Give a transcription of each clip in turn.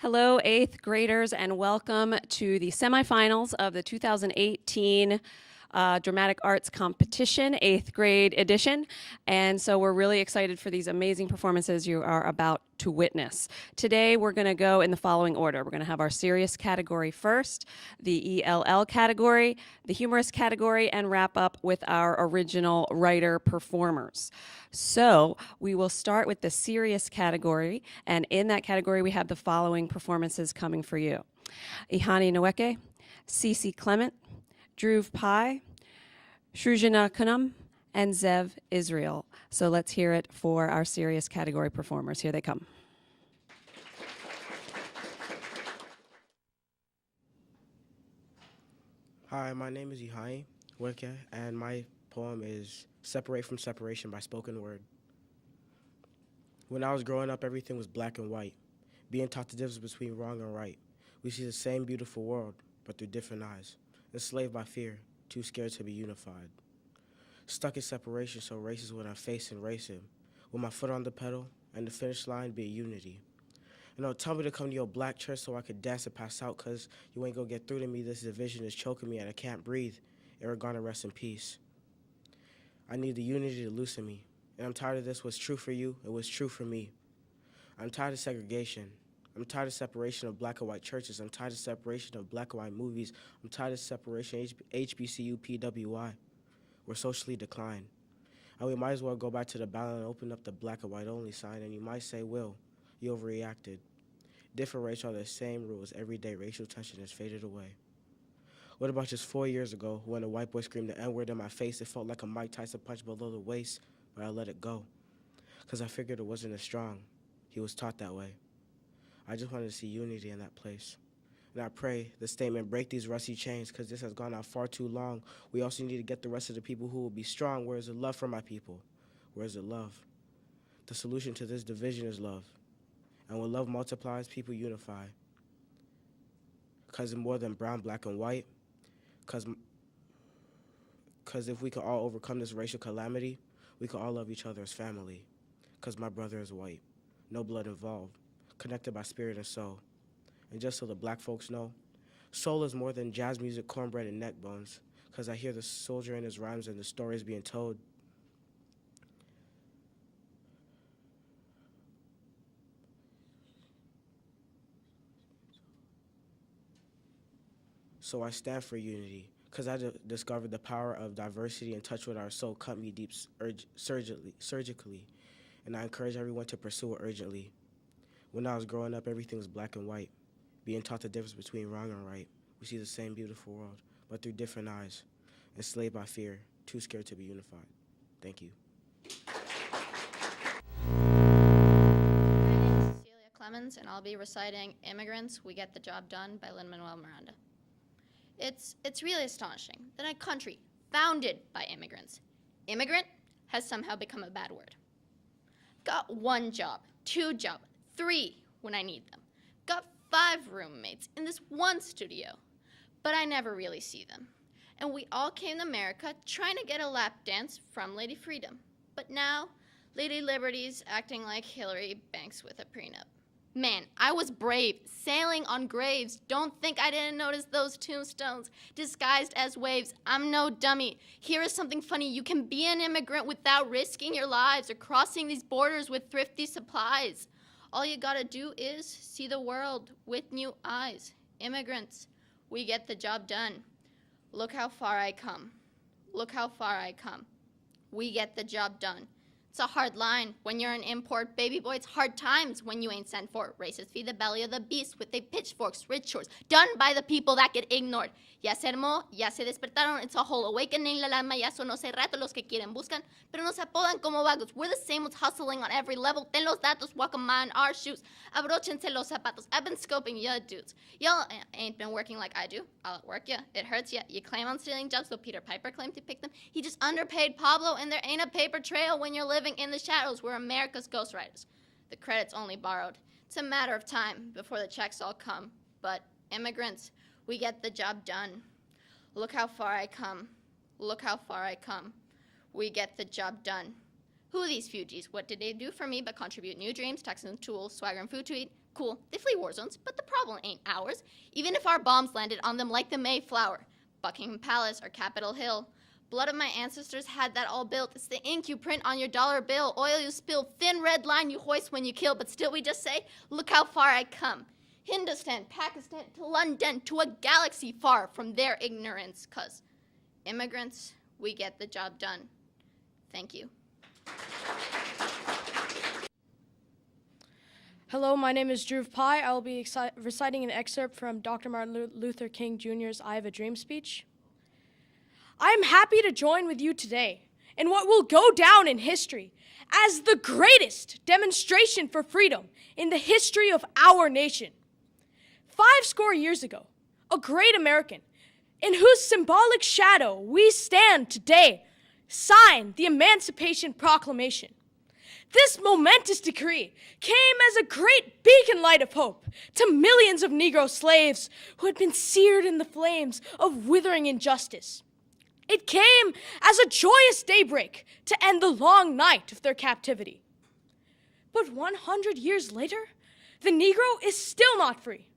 Hello, 8th graders, and welcome to the semifinals of the 2018 Dramatic Arts Competition, 8th grade edition. And so we're really excited for these amazing performances you are about to witness. Today, we're going to go in the following order. We're going to have our serious category first, the ELL category, the humorous category, and wrap up with our original writer performers. So we will start with the serious category, and in that category, we have the following performances coming for you. Ihani Nweke, Cece Clement, Dhruv Pai, Shrujana Kunam, and Zev Israel. So let's hear it for our serious category performers. Here they come. Hi, my name is Ihani Nweke, and my poem is Separate from Separation by Spoken Word. When I was growing up, everything was black and white, being taught the difference between wrong and right. We see the same beautiful world, but through different eyes. Enslaved by fear, too scared to be unified. Stuck in separation, so racist when I face and racing. With my foot on the pedal, and the finish line be unity. Tell me to come to your black church so I could dance and pass out, cause you ain't gonna get through to me. This division is choking me and I can't breathe. Aragona, rest in peace. I need the unity to loosen me. And I'm tired of this. What's true for you, it was true for me. I'm tired of segregation. I'm tired of separation of black and white churches. I'm tired of separation of black and white movies. I'm tired of separation HBCU, PWI. We're socially declined. And we might as well go back to the ballot and open up the black and white only sign. And you might say, Will, you overreacted. Different race are the same rules. Everyday racial tension has faded away. What about just 4 years ago when a white boy screamed the N-word in my face? It felt like a Mike Tyson punch below the waist, but I let it go. Because I figured it wasn't as strong. He was taught that way. I just wanted to see unity in that place. And I pray the statement, break these rusty chains, because this has gone on far too long. We also need to get the rest of the people who will be strong. Where is the love for my people? Where is the love? The solution to this division is love. And when love multiplies, people unify. Because it's more than brown, black, and white. Because if we can all overcome this racial calamity, we can all love each other as family. Because my brother is white. No blood involved. Connected by spirit and soul. And just so the black folks know, soul is more than jazz music, cornbread, and neck bones. Because I hear the soldier in his rhymes and the stories being told. So I stand for unity, because I discovered the power of diversity and touch with our soul cut me deep surgically, and I encourage everyone to pursue it urgently. When I was growing up, everything was black and white, being taught the difference between wrong and right. We see the same beautiful world, but through different eyes, enslaved by fear, too scared to be unified. Thank you. My name is Cecilia Clemens, and I'll be reciting Immigrants, We Get the Job Done by Lin-Manuel Miranda. It's really astonishing that a country founded by immigrants, immigrant has somehow become a bad word. Got one job, two jobs, three when I need them. Got 5 roommates in this one studio, but I never really see them. And we all came to America trying to get a lap dance from Lady Freedom. But now, Lady Liberty's acting like Hillary Banks with a prenup. Man, I was brave, sailing on graves. Don't think I didn't notice those tombstones, disguised as waves. I'm no dummy. Here is something funny. You can be an immigrant without risking your lives or crossing these borders with thrifty supplies. All you gotta do is see the world with new eyes. Immigrants, we get the job done. Look how far I come. Look how far I come. We get the job done. It's a hard line when you're an import baby boy. It's hard times when you ain't sent for. Racists feed the belly of the beast with their pitchforks, rich shores, done by the people that get ignored. Ya se armó, ya se despertaron. It's a whole awakening. La alarma ya sonó hace rato. Los que quieren buscan, pero nos apodan como vagos. We're the same ones hustling on every level. Ten los datos, walk a mile in our shoes. Abrochense los zapatos. I've been scoping ya dudes. Y'all ain't been working like I do. I'll outwork ya. It hurts ya. You claim on stealing jobs, so Peter Piper claimed to pick them. He just underpaid Pablo, and there ain't a paper trail when you're living in the shadows. We're America's ghostwriters. The credit's only borrowed. It's a matter of time before the checks all come. But immigrants, we get the job done. Look how far I come. Look how far I come. We get the job done. Who are these fugees? What did they do for me but contribute new dreams, Texan tools, swagger, and food to eat? Cool, they flee war zones, but the problem ain't ours, even if our bombs landed on them like the Mayflower. Buckingham Palace or Capitol Hill. Blood of my ancestors had that all built. It's the ink you print on your dollar bill, oil you spill, thin red line you hoist when you kill, but still we just say, look how far I come. Hindustan, Pakistan, to London, to a galaxy far from their ignorance, 'cause immigrants, we get the job done. Thank you. Hello, my name is Drew Pai. I will be reciting an excerpt from Dr. Martin Luther King Jr.'s I Have a Dream speech. I am happy to join with you today in what will go down in history as the greatest demonstration for freedom in the history of our nation. 50 years ago, a great American, in whose symbolic shadow we stand today, signed the Emancipation Proclamation. This momentous decree came as a great beacon light of hope to millions of Negro slaves who had been seared in the flames of withering injustice. It came as a joyous daybreak to end the long night of their captivity. But 100 years later, the Negro is still not free.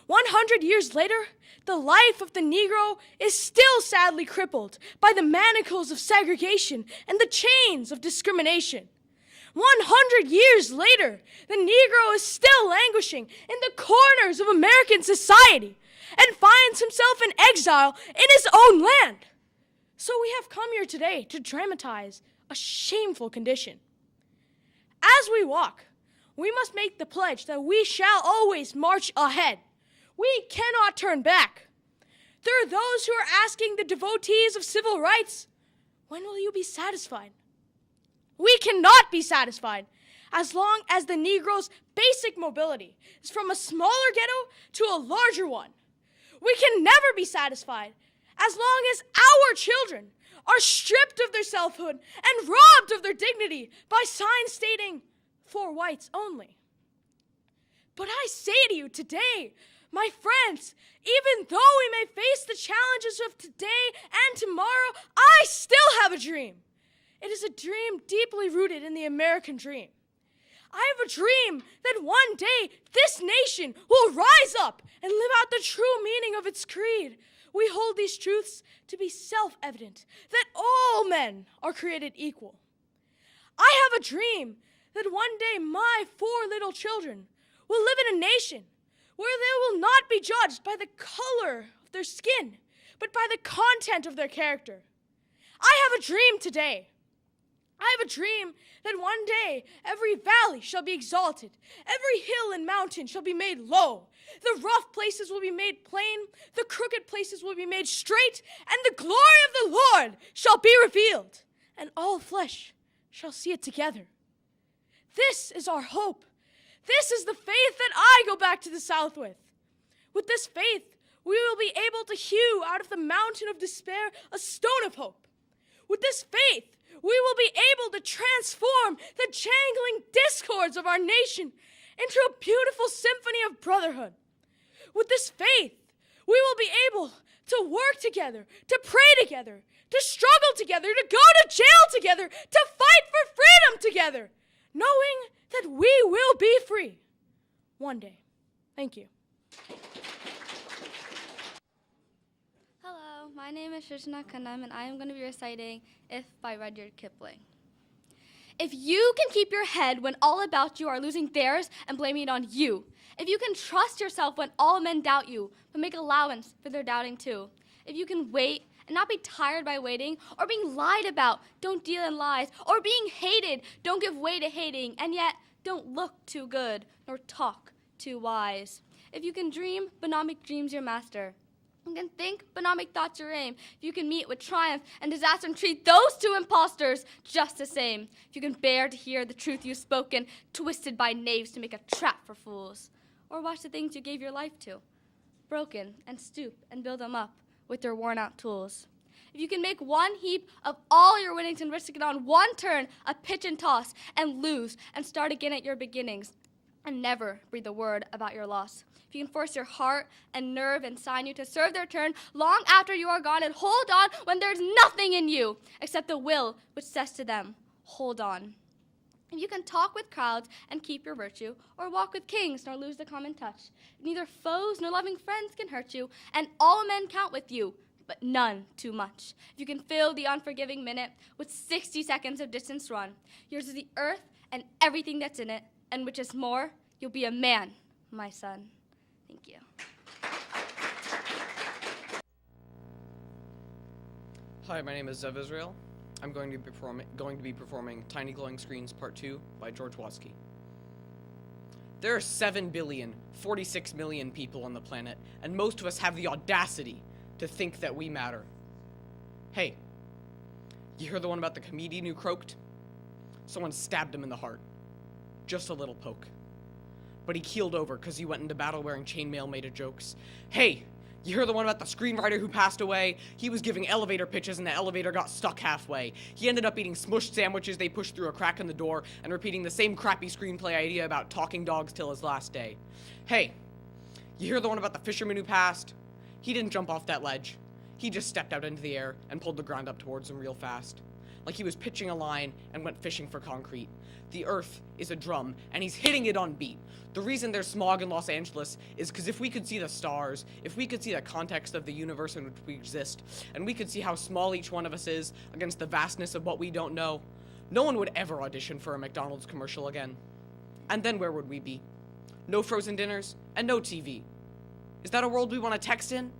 100 years later, the life of the Negro is still sadly crippled by the manacles of segregation and the chains of discrimination. 100 years later, the Negro is still languishing in the corners of American society and finds himself in exile in his own land. So we have come here today to dramatize a shameful condition. As we walk, we must make the pledge that we shall always march ahead. We cannot turn back. There are those who are asking the devotees of civil rights, when will you be satisfied? We cannot be satisfied as long as the Negro's basic mobility is from a smaller ghetto to a larger one. We can never be satisfied as long as our children are stripped of their selfhood and robbed of their dignity by signs stating, "For whites only." But I say to you today, my friends, even though we may face the challenges of today and tomorrow, I still have a dream. It is a dream deeply rooted in the American dream. I have a dream that one day this nation will rise up and live out the true meaning of its creed. We hold these truths to be self-evident, that all men are created equal. I have a dream that one day my 4 little children will live in a nation where they will not be judged by the color of their skin, but by the content of their character. I have a dream today. I have a dream that one day every valley shall be exalted, every hill and mountain shall be made low, the rough places will be made plain, the crooked places will be made straight, and the glory of the Lord shall be revealed, and all flesh shall see it together. This is our hope. This is the faith that I go back to the South with. With this faith, we will be able to hew out of the mountain of despair a stone of hope. With this faith, we will be able to transform the jangling discords of our nation into a beautiful symphony of brotherhood. With this faith, we will be able to work together, to pray together, to struggle together, to go to jail together, to fight for freedom together, knowing that we will be free one day. Thank you. Hello, my name is Shrishna Khanam, and I am going to be reciting If by Rudyard Kipling. If you can keep your head when all about you are losing theirs and blaming it on you, if you can trust yourself when all men doubt you, but make allowance for their doubting too, if you can wait and not be tired by waiting, or being lied about, don't deal in lies, or being hated, don't give way to hating, and yet don't look too good, nor talk too wise. If you can dream, but not make dreams your master. You can think, but not make thoughts your aim. If you can meet with triumph and disaster and treat those two impostors just the same. If you can bear to hear the truth you've spoken, twisted by knaves to make a trap for fools. Or watch the things you gave your life to, broken, and stoop and build them up with their worn-out tools. If you can make one heap of all your winnings and risk it on one turn, a pitch and toss, and lose, and start again at your beginnings, and never breathe a word about your loss. If you can force your heart and nerve and sinew to serve their turn long after you are gone, and hold on when there's nothing in you except the will which says to them, hold on. If you can talk with crowds and keep your virtue, or walk with kings nor lose the common touch, neither foes nor loving friends can hurt you, and all men count with you, but none too much. If you can fill the unforgiving minute with 60 seconds of distance run, yours is the earth and everything that's in it, and which is more, you'll be a man, my son. Thank you. Hi, my name is Zev Israel. I'm going to be performing Tiny Glowing Screens Part 2 by George Watsky. There are 7,046,000,000 people on the planet, and most of us have the audacity to think that we matter. Hey, you heard the one about the comedian who croaked? Someone stabbed him in the heart. Just a little poke. But he keeled over because he went into battle wearing chainmail made of jokes. Hey, you heard the one about the screenwriter who passed away? He was giving elevator pitches and the elevator got stuck halfway. He ended up eating smushed sandwiches they pushed through a crack in the door and repeating the same crappy screenplay idea about talking dogs till his last day. Hey, you hear the one about the fisherman who passed? He didn't jump off that ledge. He just stepped out into the air and pulled the ground up towards him real fast. Like he was pitching a line and went fishing for concrete. The earth is a drum, and he's hitting it on beat. The reason there's smog in Los Angeles is because if we could see the stars, if we could see the context of the universe in which we exist, and we could see how small each one of us is against the vastness of what we don't know, no one would ever audition for a McDonald's commercial again. And then where would we be? No frozen dinners and no TV. Is that a world we want to text in?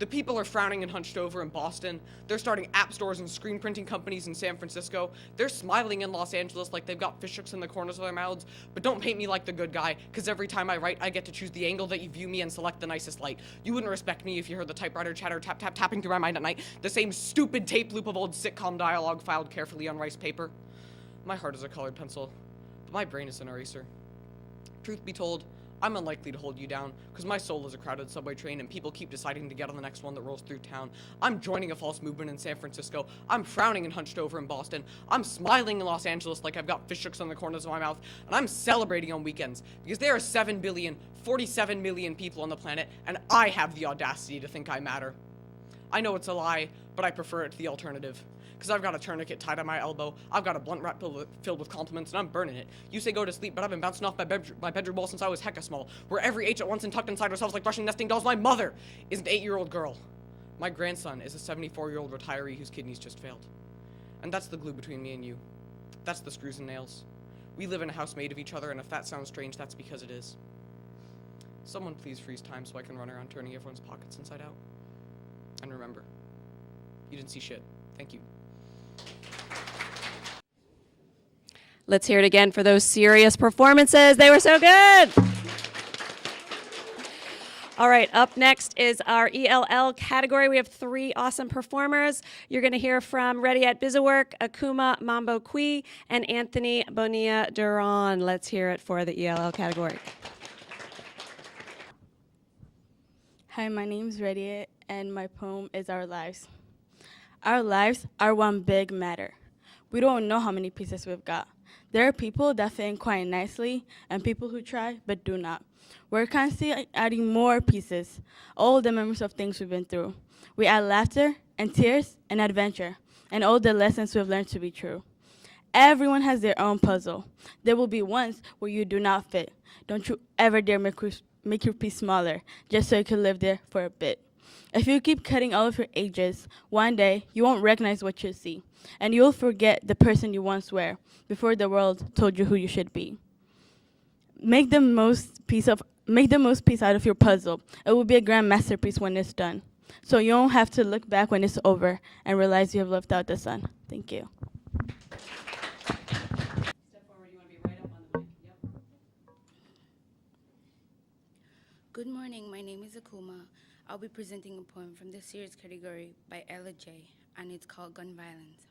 The people are frowning and hunched over in Boston. They're starting app stores and screen printing companies in San Francisco. They're smiling in Los Angeles like they've got fishhooks in the corners of their mouths. But don't paint me like the good guy, because every time I write, I get to choose the angle that you view me and select the nicest light. You wouldn't respect me if you heard the typewriter chatter tapping through my mind at night. The same stupid tape loop of old sitcom dialogue filed carefully on rice paper. My heart is a colored pencil, but my brain is an eraser. Truth be told, I'm unlikely to hold you down, because my soul is a crowded subway train and people keep deciding to get on the next one that rolls through town. I'm joining a false movement in San Francisco. I'm frowning and hunched over in Boston. I'm smiling in Los Angeles like I've got fishhooks on the corners of my mouth, and I'm celebrating on weekends, because there are 7,047,000,000 people on the planet, and I have the audacity to think I matter. I know it's a lie, but I prefer it to the alternative. Because I've got a tourniquet tied on my elbow, I've got a blunt wrap filled with compliments, and I'm burning it. You say go to sleep, but I've been bouncing off my bedroom wall since I was hecka small. We're every H at once and tucked inside ourselves like Russian nesting dolls. My mother is an 8-year-old girl. My grandson is a 74-year-old retiree whose kidneys just failed. And that's the glue between me and you. That's the screws and nails. We live in a house made of each other, and if that sounds strange, that's because it is. Someone please freeze time so I can run around turning everyone's pockets inside out. And remember, you didn't see shit. Thank you. Let's hear it again for those serious performances. They were so good. All right, up next is our ELL category. We have 3 awesome performers. You're going to hear from Ready at Bizawork, Akuma Mambo Kui, and Anthony Bonilla Duran. Let's hear it for the ELL category. Hi, my name's Ready, and my poem is Our Lives. Our lives are one big matter. We don't know how many pieces we've got. There are people that fit in quite nicely and people who try but do not. We're constantly adding more pieces, all the memories of things we've been through. We add laughter and tears and adventure and all the lessons we've learned to be true. Everyone has their own puzzle. There will be ones where you do not fit. Don't you ever dare make your piece smaller just so you can live there for a bit. If you keep cutting all of your edges, one day you won't recognize what you see, and you'll forget the person you once were before the world told you who you should be. Make the most piece out of your puzzle. It will be a grand masterpiece when it's done. So you don't have to look back when it's over and realize you have left out the sun. Thank you. Step forward. You want to be right up on the mic. Yep. Good morning, my name is Akuma. I'll be presenting a poem from the series category by Ella J, and it's called Gun Violence.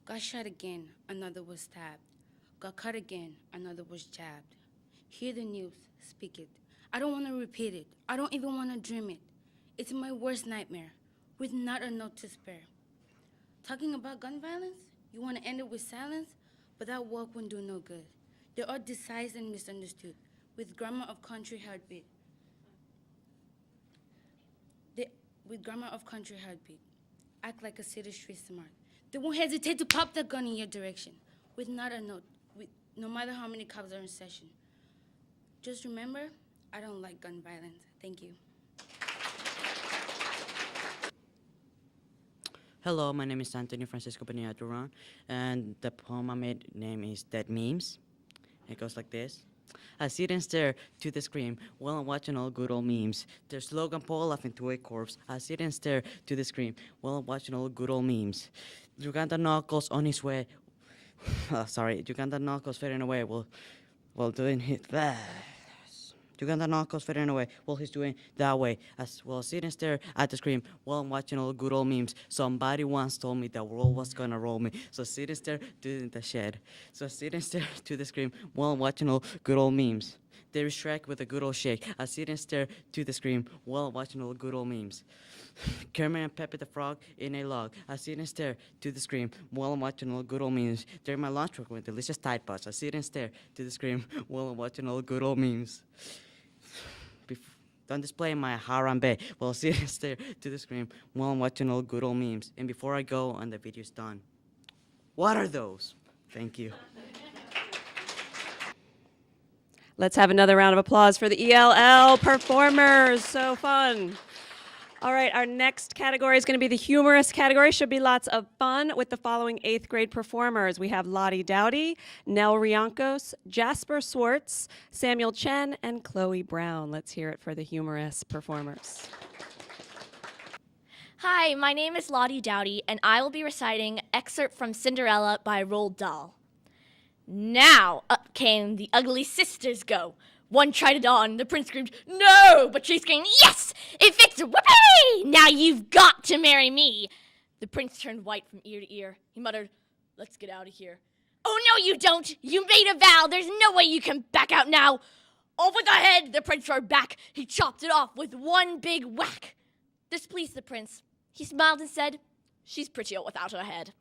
Got shot again, another was stabbed. Got cut again, another was jabbed. Hear the news, speak it. I don't want to repeat it. I don't even want to dream it. It's my worst nightmare, with not a note to spare. Talking about gun violence, you want to end it with silence, but that walk won't do no good. They are disguised and misunderstood, with grammar of country heartbeat. With grammar of country heartbeat. Act like a city street smart. They won't hesitate to pop the gun in your direction with not a note, no matter how many cops are in session. Just remember, I don't like gun violence. Thank you. Hello, my name is Antonio Francisco Bonilla Duran, and the poem I made name is Dead Memes. It goes like this. I sit and stare to the screen while I'm watching all good old memes. There's Logan Paul laughing to a corpse. I sit and stare to the screen while I'm watching all good old memes. Uganda Knuckles on his way. Uganda Knuckles fading away while doing his. Uganda Knuckles fading away while he's doing that way. As well, sit and stare at the screen while I'm watching all good old memes. Somebody once told me the world was gonna roll me. So sit and stare to the shed. So sit and stare to the screen while I'm watching all good old memes. There is Shrek with a good old shake. I sit and stare to the screen while I'm watching all good old memes. Kermit and Pepe the Frog in a log. I sit and stare to the screen while I'm watching all good old memes. During my lunch break with delicious Tide Pods, I sit and stare to the screen while I'm watching all good old memes. Don't display my Harambe while sit and stare to the screen while I'm watching all good old memes. And before I go and the video's done, what are those? Thank you. Let's have another round of applause for the ELL performers. So fun. All right, our next category is going to be the humorous category. Should be lots of fun with the following 8th grade performers. We have Lottie Dowdy, Nell Riancos, Jasper Swartz, Samuel Chen, and Chloe Brown. Let's hear it for the humorous performers. Hi, my name is Lottie Dowdy, and I will be reciting excerpt from Cinderella by Roald Dahl. Now up came the ugly sisters go. One tried it on, the prince screamed, "No!" But she screamed, "Yes! It fits! Whoopee! Now you've got to marry me!" The prince turned white from ear to ear. He muttered, "Let's get out of here." "Oh, no, you don't! You made a vow! There's no way you can back out now!" "Off with the head!" the prince roared back. He chopped it off with one big whack. This pleased the prince. He smiled and said, "She's prettier without her head."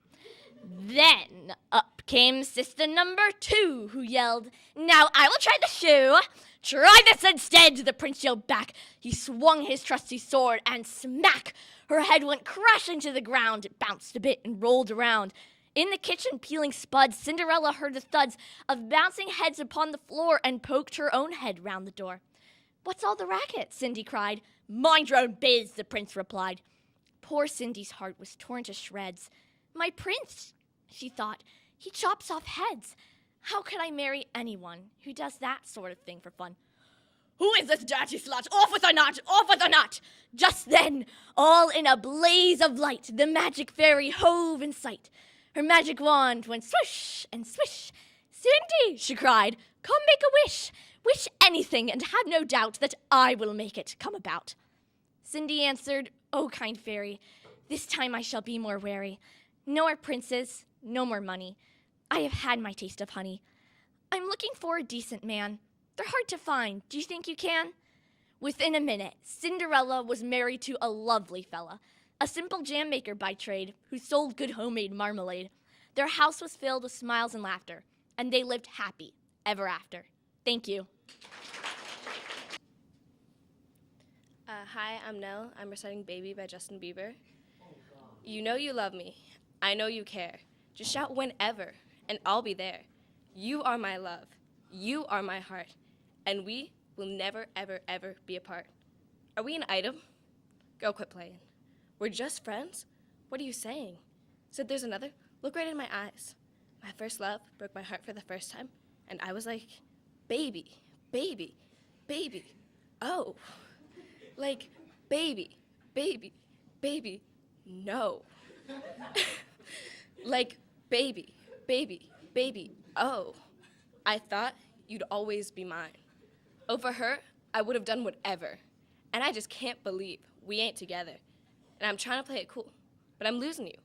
Then up came sister number 2, who yelled, "Now I will try the shoe." "Try this instead," the prince yelled back. He swung his trusty sword, and smack! Her head went crashing to the ground. It bounced a bit and rolled around. In the kitchen, peeling spuds, Cinderella heard the thuds of bouncing heads upon the floor and poked her own head round the door. "What's all the racket?" Cindy cried. "Mind your own biz," the prince replied. Poor Cindy's heart was torn to shreds. "My prince," she thought, "he chops off heads. How could I marry anyone who does that sort of thing for fun?" "Who is this dirty slut? Off with her knot! Off with her knot!" Just then, all in a blaze of light, the magic fairy hove in sight. Her magic wand went swish and swish. "Cindy," she cried, "come make a wish. Wish anything, and have no doubt that I will make it come about." Cindy answered, "Oh, kind fairy, this time I shall be more wary. No more princes, no more money. I have had my taste of honey. I'm looking for a decent man. They're hard to find. Do you think you can?" Within a minute, Cinderella was married to a lovely fella, a simple jam maker by trade, who sold good homemade marmalade. Their house was filled with smiles and laughter, and they lived happy ever after. Thank you. Hi, I'm Nell. I'm reciting Baby by Justin Bieber. You know you love me. I know you care. Just shout whenever, and I'll be there. You are my love. You are my heart. And we will never, ever, ever be apart. Are we an item? Girl, quit playing. We're just friends? What are you saying? Said there's another? Look right in my eyes. My first love broke my heart for the first time, and I was like, baby, baby, baby. Oh. Like, baby, baby, baby, no. Like, baby, baby, baby, oh. I thought you'd always be mine. Over her, I would have done whatever. And I just can't believe we ain't together. And I'm trying to play it cool, but I'm losing you.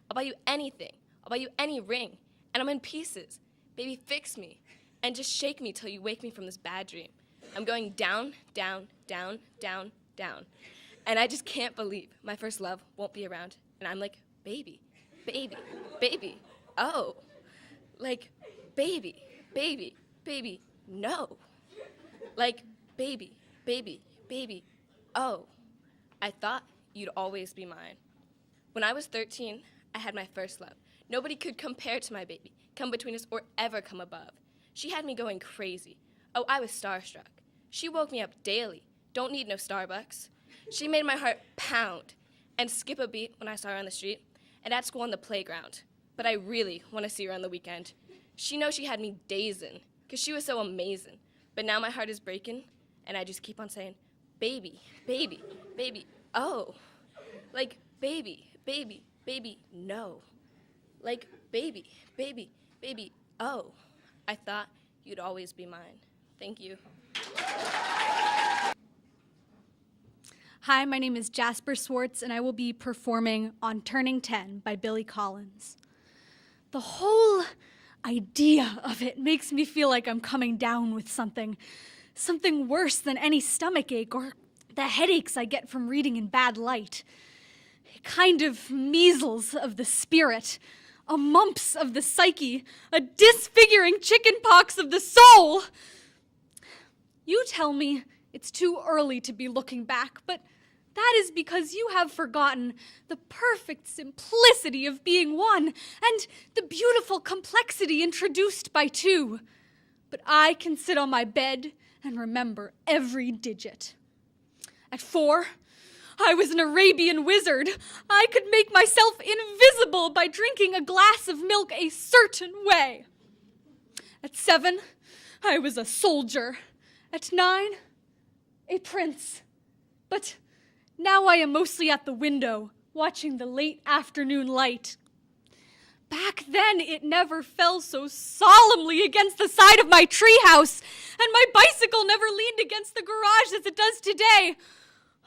I'll buy you anything. I'll buy you any ring. And I'm in pieces. Baby, fix me. And just shake me till you wake me from this bad dream. I'm going down, down, down, down, down. And I just can't believe my first love won't be around. And I'm like, baby, baby, baby, oh. Like, baby, baby, baby, no. Like, baby, baby, baby, oh. I thought you'd always be mine. When I was 13, I had my first love. Nobody could compare to my baby, come between us, or ever come above. She had me going crazy. Oh, I was starstruck. She woke me up daily. Don't need no Starbucks. She made my heart pound and skip a beat when I saw her on the street and at school on the playground. But I really want to see her on the weekend. She knows she had me dazing because she was so amazing. But now my heart is breaking and I just keep on saying, baby, baby, baby, oh. Like, baby, baby, baby, no. Like, baby, baby, baby, oh. I thought you'd always be mine. Thank you. Hi, my name is Jasper Swartz, and I will be performing on Turning 10 by Billy Collins. The whole idea of it makes me feel like I'm coming down with something worse than any stomachache or the headaches I get from reading in bad light. A kind of measles of the spirit, a mumps of the psyche, a disfiguring chickenpox of the soul. You tell me it's too early to be looking back, but that is because you have forgotten the perfect simplicity of being one and the beautiful complexity introduced by two. But I can sit on my bed and remember every digit. At 4, I was an Arabian wizard. I could make myself invisible by drinking a glass of milk a certain way. At 7, I was a soldier. At 9, a prince. But now I am mostly at the window, watching the late afternoon light. Back then, it never fell so solemnly against the side of my treehouse, and my bicycle never leaned against the garage as it does today.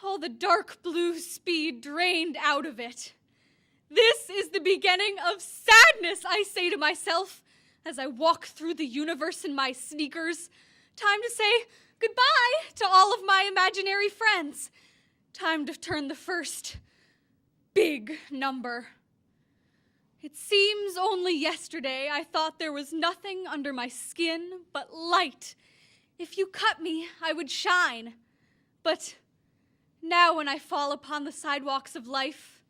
All the dark blue speed drained out of it. This is the beginning of sadness, I say to myself, as I walk through the universe in my sneakers. Time to say goodbye to all of my imaginary friends. Time to turn the first big number. It seems only yesterday I thought there was nothing under my skin but light. If you cut me, I would shine. But now when I fall upon the sidewalks of life,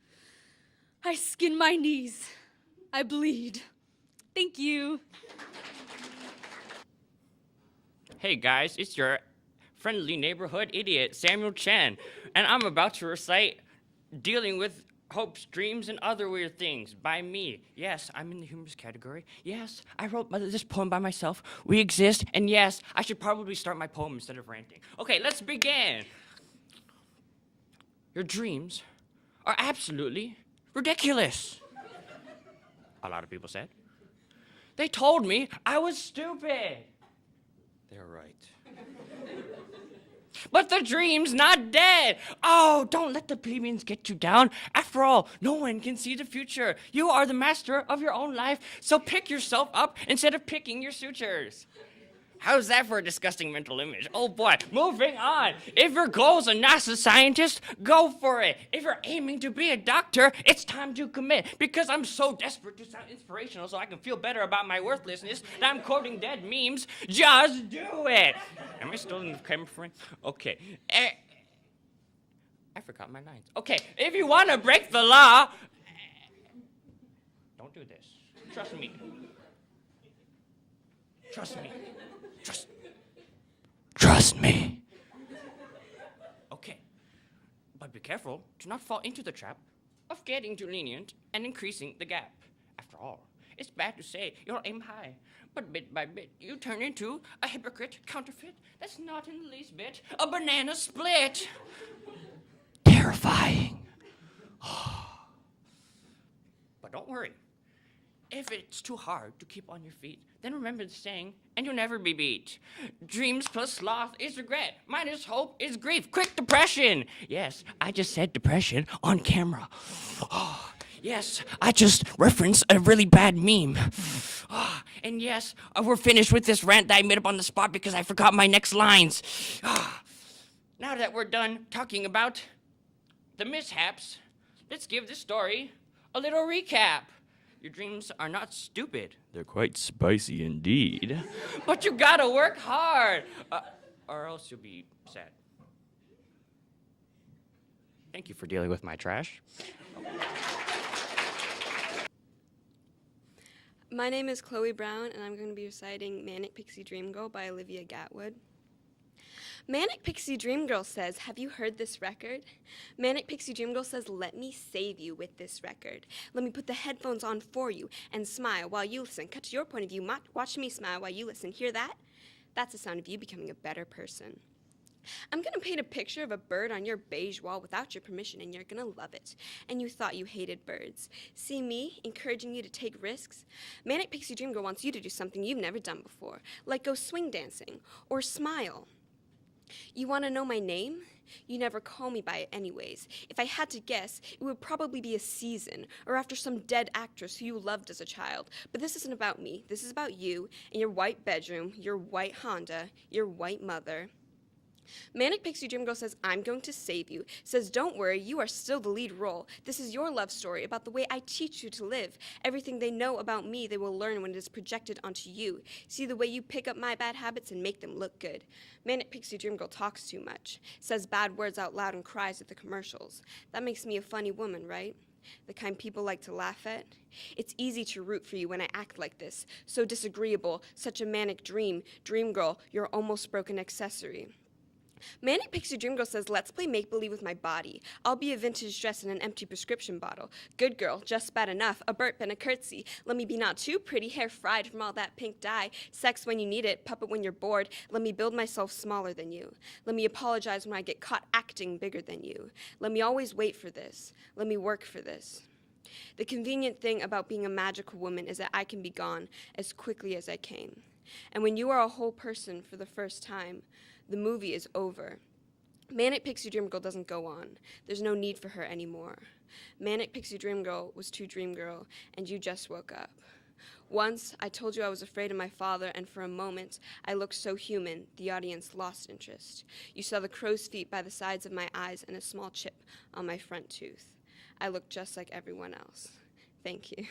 I skin my knees. I bleed. Thank you. Hey guys, it's your friendly neighborhood idiot, Samuel Chen, and I'm about to recite Dealing with Hopes, Dreams, and Other Weird Things by me. Yes, I'm in the humorous category. Yes, I wrote this poem by myself. We exist, and yes, I should probably start my poem instead of ranting. Okay, let's begin. Your dreams are absolutely ridiculous, a lot of people said. They told me I was stupid. They're right. But the dream's not dead. Oh, don't let the plebeians get you down. After all, no one can see the future. You are the master of your own life, so pick yourself up instead of picking your sutures. How's that for a disgusting mental image? Oh boy, moving on. If your goal's a NASA scientist, go for it. If you're aiming to be a doctor, it's time to commit. Because I'm so desperate to sound inspirational so I can feel better about my worthlessness that I'm quoting dead memes. Just do it. Am I still in the camera frame? Okay. I forgot my lines. Okay, if you want to break the law, don't do this. Trust me. Trust me. Trust me. Okay, but be careful to not fall into the trap of getting too lenient and increasing the gap. After all, it's bad to say you'll aim high, but bit by bit you turn into a hypocrite counterfeit that's not in the least bit a banana split. Terrifying. But don't worry. If it's too hard to keep on your feet, then remember the saying, and you'll never be beat. Dreams plus sloth is regret. Minus hope is grief. Quick depression. Yes, I just said depression on camera. Oh, yes, I just referenced a really bad meme. Oh, and yes, we're finished with this rant that I made up on the spot because I forgot my next lines. Oh, now that we're done talking about the mishaps, let's give this story a little recap. Your dreams are not stupid. They're quite spicy indeed. But you gotta work hard, or else you'll be sad. Thank you for dealing with my trash. My name is Chloe Brown, and I'm going to be reciting Manic Pixie Dream Girl by Olivia Gatwood. Manic Pixie Dream Girl says, have you heard this record? Manic Pixie Dream Girl says, let me save you with this record. Let me put the headphones on for you and smile while you listen. Cut to your point of view. Watch me smile while you listen. Hear that? That's the sound of you becoming a better person. I'm going to paint a picture of a bird on your beige wall without your permission, and you're going to love it. And you thought you hated birds. See me, encouraging you to take risks? Manic Pixie Dream Girl wants you to do something you've never done before, like go swing dancing or smile. You want to know my name? You never call me by it anyways. If I had to guess, it would probably be a season, or after some dead actress who you loved as a child. But this isn't about me. This is about you and your white bedroom, your white Honda, your white mother. Manic Pixie Dream Girl says, I'm going to save you. Says, don't worry, you are still the lead role. This is your love story about the way I teach you to live. Everything they know about me, they will learn when it is projected onto you. See the way you pick up my bad habits and make them look good. Manic Pixie Dream Girl talks too much, says bad words out loud and cries at the commercials. That makes me a funny woman, right? The kind people like to laugh at. It's easy to root for you when I act like this. So disagreeable, such a manic dream. Dream girl, your almost broken accessory. Manic Pixie Dream Girl says, let's play make-believe with my body. I'll be a vintage dress in an empty prescription bottle. Good girl, just bad enough, a burp and a curtsy. Let me be not too pretty, hair fried from all that pink dye. Sex when you need it, puppet when you're bored. Let me build myself smaller than you. Let me apologize when I get caught acting bigger than you. Let me always wait for this. Let me work for this. The convenient thing about being a magical woman is that I can be gone as quickly as I came. And when you are a whole person for the first time, the movie is over. Manic Pixie Dream Girl doesn't go on. There's no need for her anymore. Manic Pixie Dream Girl was too dream girl, and you just woke up. Once, I told you I was afraid of my father, and for a moment, I looked so human, the audience lost interest. You saw the crow's feet by the sides of my eyes and a small chip on my front tooth. I looked just like everyone else. Thank you.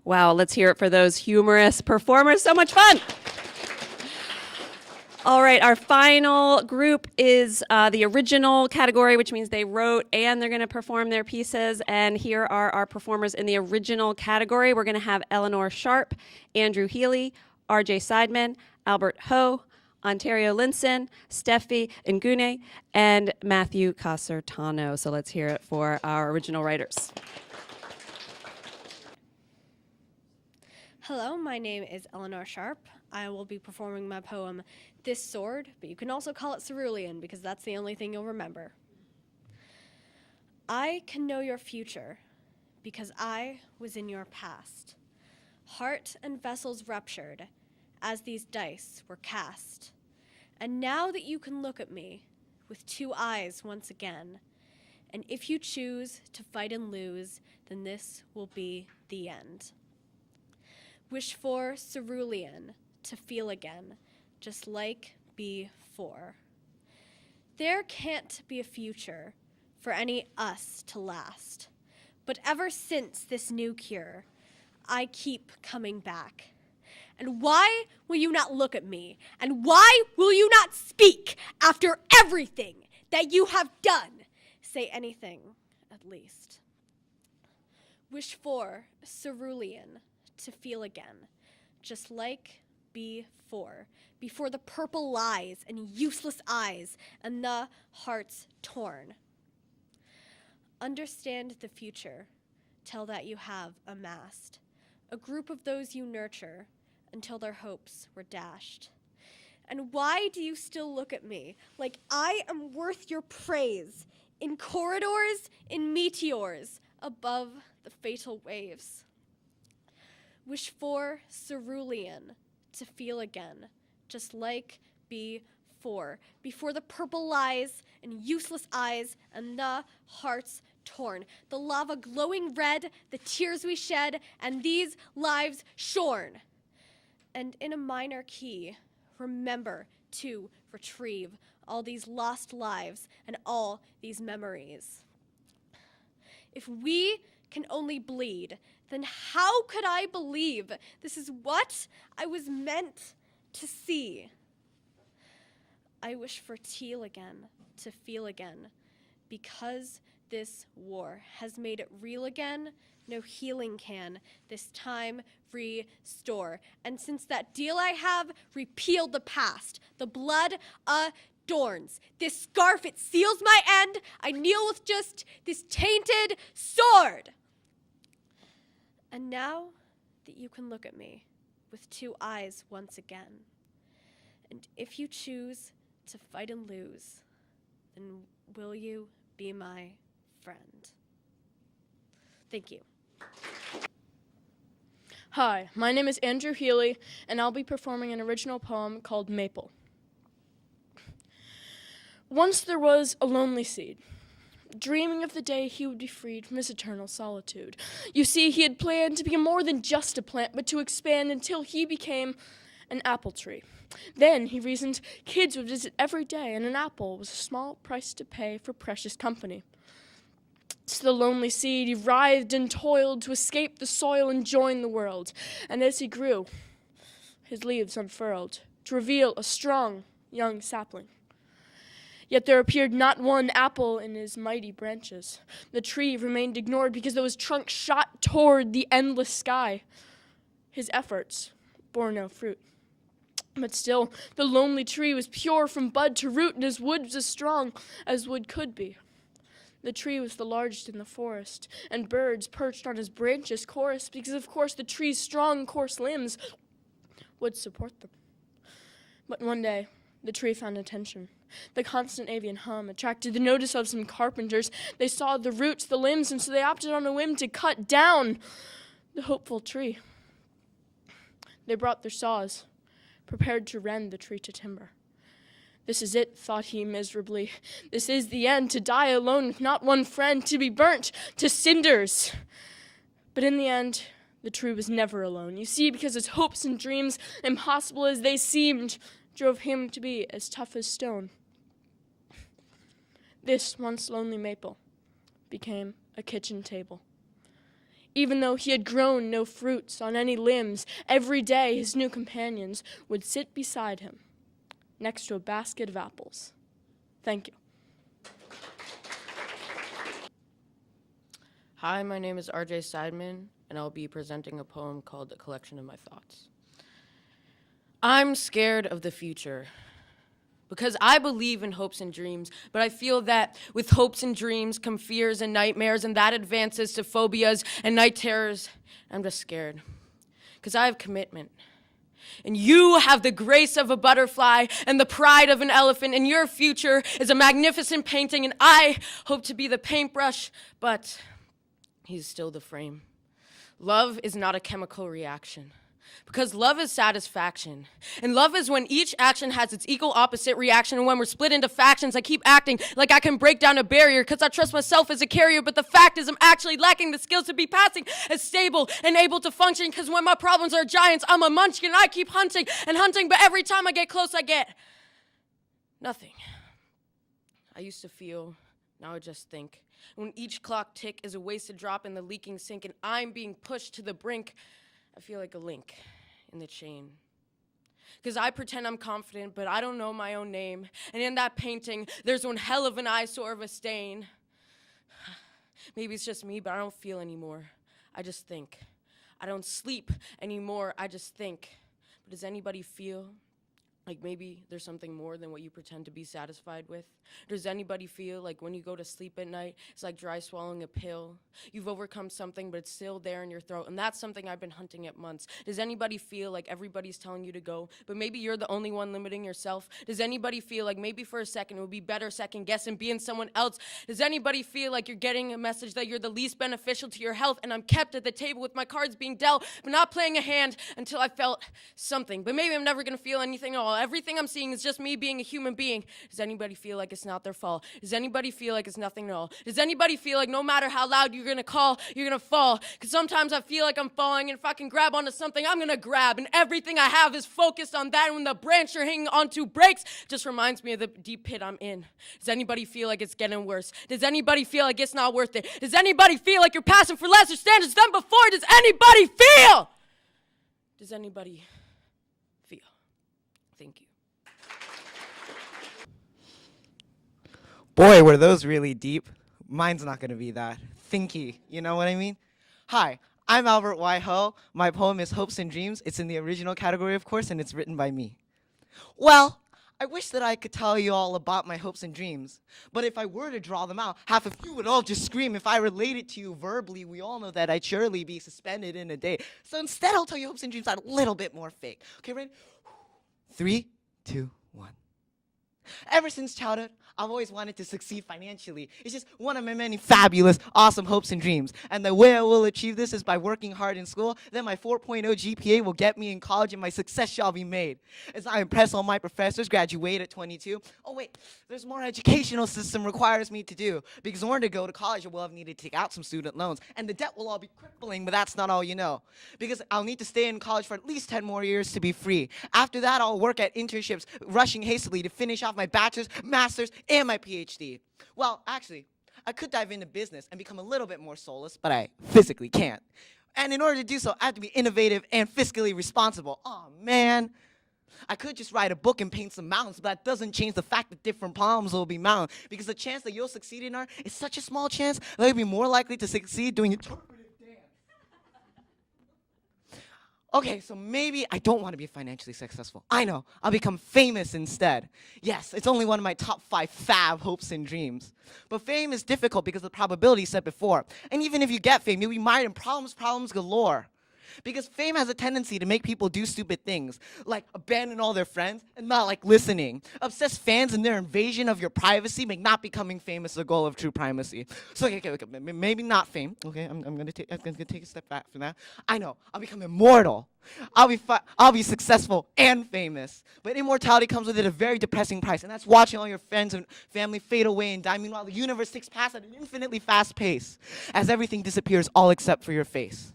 Wow, let's hear it for those humorous performers. So much fun. All right, our final group is the original category, which means they wrote and they're going to perform their pieces. And here are our performers in the original category. We're going to have Eleanor Sharp, Andrew Healy, RJ Seidman, Albert Ho, Ontario Linson, Steffi Ngune, and Matthew Casertano. So let's hear it for our original writers. Hello, my name is Eleanor Sharp. I will be performing my poem, This Sword, but you can also call it Cerulean because that's the only thing you'll remember. I can know your future because I was in your past. Heart and vessels ruptured as these dice were cast. And now that you can look at me with two eyes once again, and if you choose to fight and lose, then this will be the end. Wish for cerulean to feel again, just like before. There can't be a future for any us to last. But ever since this new cure, I keep coming back. And why will you not look at me? And why will you not speak after everything that you have done? Say anything, at least. Wish for cerulean to feel again, just like before the purple lies and useless eyes and the hearts torn. Understand the future, tell that you have amassed a group of those you nurture until their hopes were dashed. And why do you still look at me like I am worth your praise in corridors, in meteors, above the fatal waves? Wish for cerulean to feel again, just like before the purple lies and useless eyes and the hearts torn, the lava glowing red, the tears we shed, and these lives shorn. And in a minor key, remember to retrieve all these lost lives and all these memories. If we can only bleed, then how could I believe this is what I was meant to see? I wish for teal again, to feel again, because This war has made it real again. No healing can this time restore. And since that deal I have repealed the past, the blood adorns. This scarf, it seals my end. I kneel with just this tainted sword. And now that you can look at me with two eyes once again, and if you choose to fight and lose, then will you be my friend? Thank you. Hi, my name is Andrew Healy, and I'll be performing an original poem called Maple. Once there was a lonely seed, dreaming of the day he would be freed from his eternal solitude. You see, he had planned to be more than just a plant, but to expand until he became an apple tree. Then, he reasoned, kids would visit every day, and an apple was a small price to pay for precious company. To the lonely seed, he writhed and toiled to escape the soil and join the world. And as he grew, his leaves unfurled to reveal a strong young sapling. Yet there appeared not one apple in his mighty branches. The tree remained ignored because though his trunk shot toward the endless sky, his efforts bore no fruit. But still, the lonely tree was pure from bud to root, and his wood was as strong as wood could be. The tree was the largest in the forest, and birds perched on his branches chorused because, of course, the tree's strong, coarse limbs would support them. But one day, the tree found attention. The constant avian hum attracted the notice of some carpenters. They saw the roots, the limbs, and so they opted on a whim to cut down the hopeful tree. They brought their saws, prepared to rend the tree to timber. This is it, thought he miserably. This is the end, to die alone with not one friend, to be burnt to cinders. But in the end, the tree was never alone. You see, because his hopes and dreams, impossible as they seemed, drove him to be as tough as stone. This once lonely maple became a kitchen table. Even though he had grown no fruits on any limbs, every day his new companions would sit beside him, next to a basket of apples. Thank you. Hi, my name is RJ Seidman, and I'll be presenting a poem called A Collection of My Thoughts. I'm scared of the future because I believe in hopes and dreams, but I feel that with hopes and dreams come fears and nightmares, and that advances to phobias and night terrors. I'm just scared because I have commitment. And you have the grace of a butterfly and the pride of an elephant, and your future is a magnificent painting, and I hope to be the paintbrush, but he's still the frame. Love is not a chemical reaction, because love is satisfaction. And love is when each action has its equal opposite reaction, and when we're split into factions, I keep acting like I can break down a barrier, because I trust myself as a carrier, but the fact is I'm actually lacking the skills to be passing as stable and able to function, because when my problems are giants, I'm a munchkin, and I keep hunting and hunting, but every time I get close, I get nothing. I used to feel, now I just think. When each clock tick is a wasted drop in the leaking sink, and I'm being pushed to the brink, I feel like a link in the chain. Because I pretend I'm confident, but I don't know my own name. And in that painting, there's one hell of an eyesore of a stain. Maybe it's just me, but I don't feel anymore. I just think. I don't sleep anymore, I just think. But does anybody feel like maybe there's something more than what you pretend to be satisfied with? Does anybody feel like when you go to sleep at night, it's like dry swallowing a pill? You've overcome something, but it's still there in your throat, and that's something I've been hunting at months. Does anybody feel like everybody's telling you to go, but maybe you're the only one limiting yourself? Does anybody feel like maybe for a second it would be better second guess and being someone else? Does anybody feel like you're getting a message that you're the least beneficial to your health, and I'm kept at the table with my cards being dealt, but not playing a hand until I felt something? But maybe I'm never gonna feel anything at all. Everything I'm seeing is just me being a human being. Does anybody feel like it's not their fault? Does anybody feel like it's nothing at all? Does anybody feel like no matter how loud you're gonna call, you're gonna fall? Because sometimes I feel like I'm falling, and if I can grab onto something, I'm gonna grab, and everything I have is focused on that, and when the branch you're hanging onto breaks, just reminds me of the deep pit I'm in. Does anybody feel like it's getting worse? Does anybody feel like it's not worth it? Does anybody feel like you're passing for lesser standards than before? Does anybody feel? Does anybody feel? Thank you. Boy, were those really deep. mine's not going to be that thinky, you know what I mean? Hi, I'm Albert Y. Ho. My poem is Hopes and Dreams. It's in the original category, of course, and it's written by me. Well, I wish that I could tell you all about my hopes and dreams, but if I were to draw them out, half of you would all just scream. If I related to you verbally, we all know that I'd surely be suspended in a day. So instead, I'll tell you hopes and dreams are a little bit more fake. Okay, ready? 3, 2, 1. Ever since childhood, I've always wanted to succeed financially. It's just one of my many fabulous, awesome hopes and dreams. And the way I will achieve this is by working hard in school. Then my 4.0 GPA will get me in college and my success shall be made. As I impress all my professors, graduate at 22. Oh wait, there's more educational system requires me to do. Because in order to go to college, I will have needed to take out some student loans. And the debt will all be crippling, but that's not all you know. Because I'll need to stay in college for at least 10 more years to be free. After that, I'll work at internships, rushing hastily to finish off my bachelor's, master's, and my PhD. Well, actually, I could dive into business and become a little bit more soulless, but I physically can't. And in order to do so, I have to be innovative and fiscally responsible. Oh man. I could just write a book and paint some mountains, but that doesn't change the fact that different problems will be mounted. Because the chance that you'll succeed in art is such a small chance that you'll be more likely to succeed doing interpretive dance. Okay, so maybe I don't want to be financially successful. I know, I'll become famous instead. Yes, it's only one of my top 5 fab hopes and dreams. But fame is difficult because of the probability set before. And even if you get fame, you'll be mired in problems galore. Because fame has a tendency to make people do stupid things, like abandon all their friends and not like listening. Obsess fans in their invasion of your privacy make not becoming famous the goal of true primacy. So okay, maybe not fame. Okay, I'm gonna take a step back from that. I know, I'll become immortal. I'll be successful and famous. But immortality comes with it a very depressing price, and that's watching all your friends and family fade away and die. Meanwhile, the universe ticks past at an infinitely fast pace, as everything disappears all except for your face.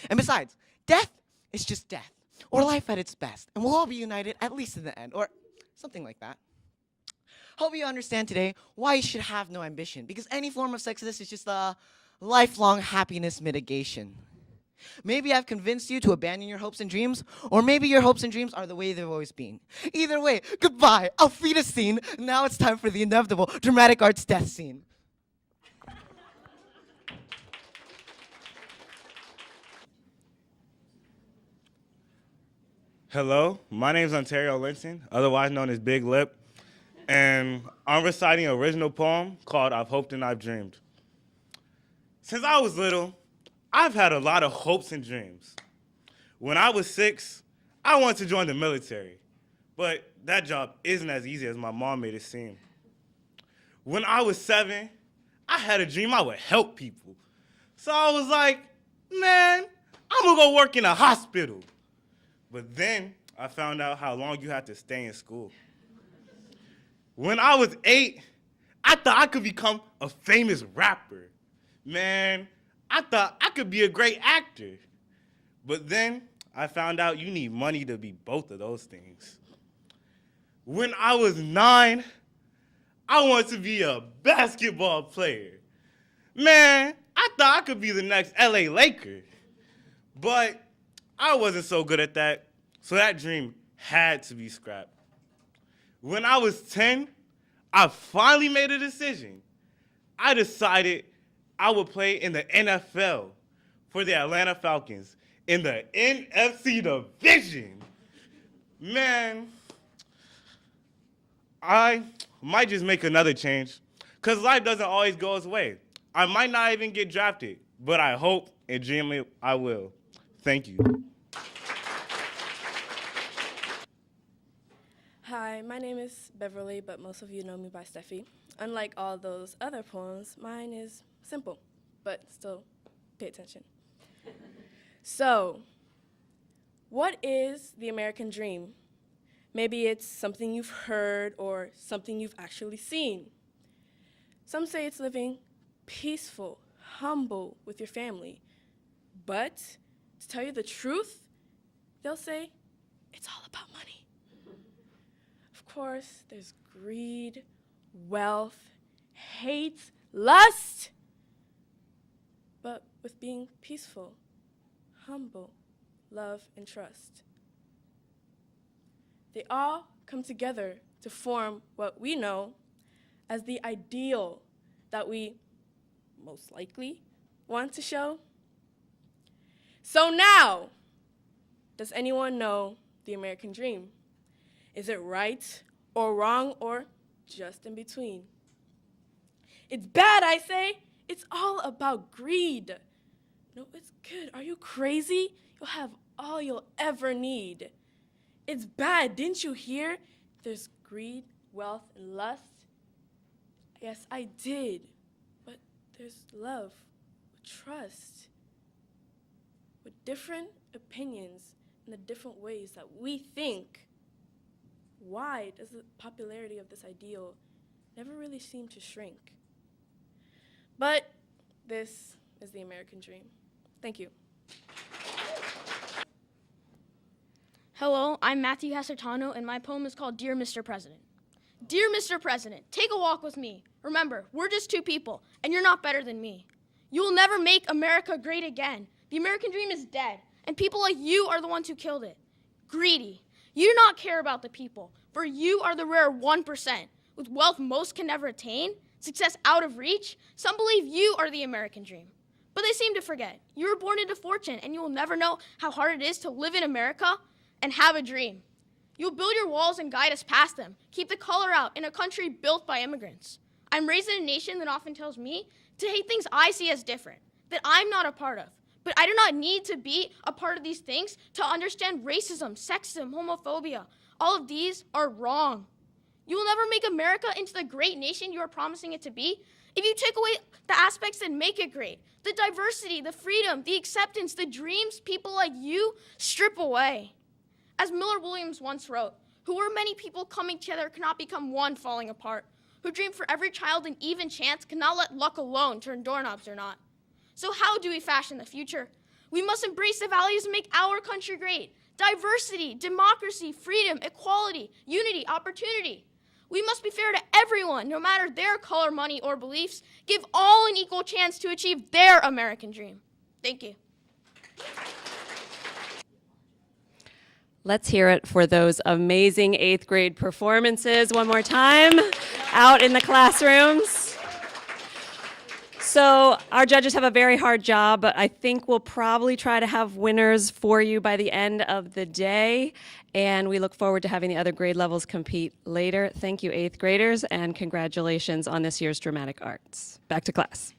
And besides, death is just death, or life at its best, and we'll all be united, at least in the end, or something like that. Hope you understand today why you should have no ambition, because any form of success is just a lifelong happiness mitigation. Maybe I've convinced you to abandon your hopes and dreams, or maybe your hopes and dreams are the way they've always been. Either way, goodbye, auf Wiedersehen. Now it's time for the inevitable dramatic arts death scene. Hello, my name is Ontario Linton, otherwise known as Big Lip, and I'm reciting an original poem called I've Hoped and I've Dreamed. Since I was little, I've had a lot of hopes and dreams. When I was 6, I wanted to join the military, but that job isn't as easy as my mom made it seem. When I was 7, I had a dream I would help people. So I was like, man, I'm gonna go work in a hospital. But then I found out how long you had to stay in school. When I was 8, I thought I could become a famous rapper. Man, I thought I could be a great actor. But then I found out you need money to be both of those things. When I was 9, I wanted to be a basketball player. Man, I thought I could be the next LA Laker. But I wasn't so good at that, so that dream had to be scrapped. When I was 10, I finally made a decision. I decided I would play in the NFL for the Atlanta Falcons in the NFC division. Man, I might just make another change, because life doesn't always go its way. I might not even get drafted, but I hope and dream I will. Thank you. Hi, my name is Beverly, but most of you know me by Steffi. Unlike all those other poems, mine is simple, but still pay attention. So, what is the American dream? Maybe it's something you've heard or something you've actually seen. Some say it's living peaceful, humble with your family. But to tell you the truth, they'll say it's all about money. Of course, there's greed, wealth, hate, lust. But with being peaceful, humble, love, and trust. They all come together to form what we know as the ideal that we most likely want to show. So now, does anyone know the American dream? Is it right or wrong or just in between? It's bad, I say. It's all about greed. No, it's good. Are you crazy? You'll have all you'll ever need. It's bad, didn't you hear? There's greed, wealth, and lust. Yes, I did. But there's love, trust, with different opinions and the different ways that we think. Why does the popularity of this ideal never really seem to shrink? But this is the American dream. Thank you. Hello, I'm Matthew Hassertano, and my poem is called Dear Mr. President. Dear Mr. President, take a walk with me. Remember, we're just two people, and you're not better than me. You will never make America great again. The American dream is dead, and people like you are the ones who killed it. Greedy. You do not care about the people, for you are the rare 1%. With wealth most can never attain, success out of reach, some believe you are the American dream. But they seem to forget. You were born into fortune, and you will never know how hard it is to live in America and have a dream. You'll build your walls and guide us past them. Keep the color out in a country built by immigrants. I'm raised in a nation that often tells me to hate things I see as different, that I'm not a part of. But I do not need to be a part of these things to understand racism, sexism, homophobia. All of these are wrong. You will never make America into the great nation you are promising it to be if you take away the aspects that make it great. The diversity, the freedom, the acceptance, the dreams people like you strip away. As Miller Williams once wrote, who were many people coming together cannot become one falling apart. Who dream for every child an even chance cannot let luck alone turn doorknobs or not. So how do we fashion the future? We must embrace the values that make our country great. Diversity, democracy, freedom, equality, unity, opportunity. We must be fair to everyone, no matter their color, money, or beliefs. Give all an equal chance to achieve their American dream. Thank you. Let's hear it for those amazing 8th grade performances one more time out in the classrooms. So our judges have a very hard job, but I think we'll probably try to have winners for you by the end of the day. And we look forward to having the other grade levels compete later. Thank you, 8th graders, and congratulations on this year's Dramatic Arts. Back to class.